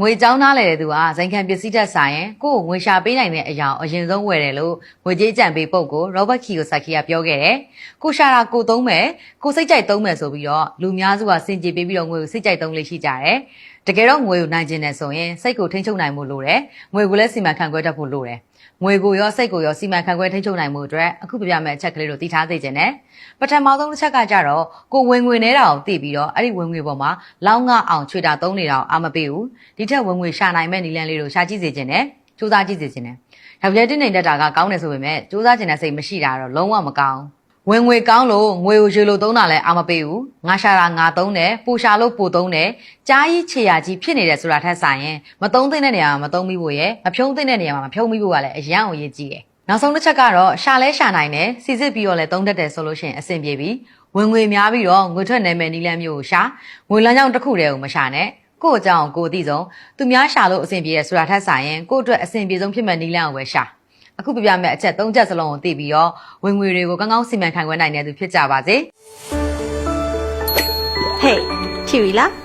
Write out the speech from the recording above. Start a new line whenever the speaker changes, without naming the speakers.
ငွေကြောင်းသားလေတဲ့သူကဇိုင်ခံပစ္စည်းတက်ဆိုင်ရင်ကို့ကိုငွေရှာပေးနိုင်တဲ့အရာအရင်ဆုံးဝယ်တယ်လို့ငွေကြေးကြံပေးပုတ်ကို Robert Kiyosaki ကပြောခဲ့တယ်။ကိုရှာတာကိုသုံးမယ်ကိုစိတ်ကြိုက်သုံးမယ်ဆိုပြီးတော့လူများစုကစင်ကြေပေးပြီးတော့ငွေကိုစိတ်ကြိုက်သုံးလေးရှိကြတယ်။တကယ်တော့ငွေကိုနိုင်ကျင်တယ်ဆိုရင်စိတ်ကိုထိန်းချုပ်နိုင်မှုလိုတယ်။ငွေကိုလည်းစီမံခန့်ခွဲတတ်ဖို့လိုတယ်။ငွေကိုရောစိတ်ကိုရောစီမံခန့်ခွဲထိန်းချုပ်နိုင်မှုအတွက်အခုပြပြမယ့်အချက်ကလေးတို့သိထားသိချင်တယ်။ပထမဆုံးတစ်ချက်ကကြတော့ကိုဝင်ငွေနေတာကိုသိပြီးတော့အဲ့ဒီဝင်ငွေပေါ်မှာလောင်းငါအောင်ချွေတာသုံးနေတာကိုအာမပေးဘူး။ဒီထက်ဝင်ငွေရှာနိုင်မဲ့နည်းလမ်းလေးတို့ရှာကြည့်စေချင်တယ်။စူးစမ်းကြည့်စေချင်တယ်။ယောက်ျားတင်းနေတတ်တာကကောင်းတယ်ဆိုပေမဲ့စူးစမ်းချင်တဲ့စိတ်မရှိတာတော့လုံးဝမကောင်း။ဝင်ငွေကောင်းလို့ငွေကိုရွေလို့သုံးတာလည်းအာမပေးဘူး။ငါရှာတာငါသုံးတယ်ပူရှာလို့ပူသုံးတယ်ကြားကြီးခြေရာကြီးဖြစ်နေတယ်ဆိုတာထက်ဆိုင်ရင်မသုံးသင့်တဲ့နေရာမှာမသုံးမိဖို့ရယ်မဖြုံးသင့်တဲ့နေရာမှာမဖြုံးမိဖို့ကလည်းအရန်ကိုရည်ကြီးတယ်။နောက်ဆုံးတစ်ချက်ကတော့ရှာလဲရှာနိုင်တယ်စီစစ်ပြီးတော့လည်းသုံးတတ်တယ်ဆိုလို့ရှိရင်အဆင်ပြေပြီဝင်ငွေများပြီးတော့ငွေထွက်နိုင်မဲ့နည်းလမ်းမျိုးကိုရှာငွေလမ်းကြောင်းတစ်ခုတည်းကိုမရှာနဲ့ကို့အကြောင်းကိုအသိဆုံးသူများရှာလို့အဆင်ပြေတယ်ဆိုတာထက်ဆိုင်ရင်ကို့အတွက်အဆင်ပြေဆုံးဖြစ်မဲ့နည်းလမ်းကိုပဲရှာအခုပြပြမဲ့အချက်၃ချက်စလုံးကိုသိပြီးတော့ဝင်ငွေတွေကိုကောင်းကောင်းစီမံခန့်ခွဲနိုင်တဲ့သူဖြစ်ကြပါစေ
Hey, Chirila.